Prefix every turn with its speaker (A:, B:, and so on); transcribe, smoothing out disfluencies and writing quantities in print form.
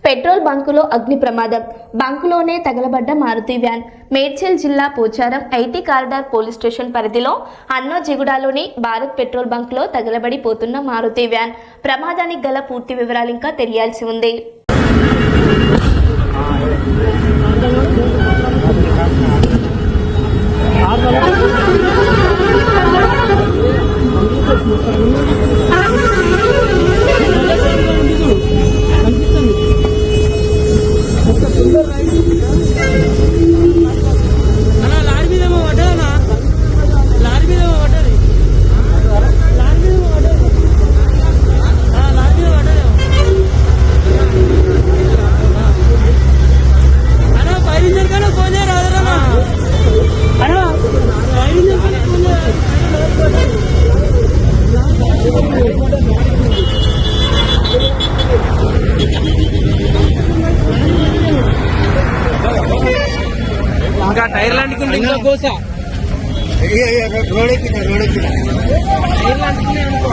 A: Petrol బంకులో అగ్ని ప్రమాదం. బంకులోనే తగలబడ్డ Maruti van. Medchal జిల్లా Pocharam IT corridor police station పరిధిలో అన్నోజిగూడలోని భారత్ పెట్రోల్ బంకులో తగలబడిపోతున్న మారుతి వ్యాన్. ప్రమాదానికి గల పూర్తి వివరాలు ఇంకా తెలియాల్సి ఉంది.
B: ఇంకా టైర్ లాంటికి ఇంకా కోస
C: రోడ్ ఎక్కిన
B: టైర్ లాంటికి అనుకో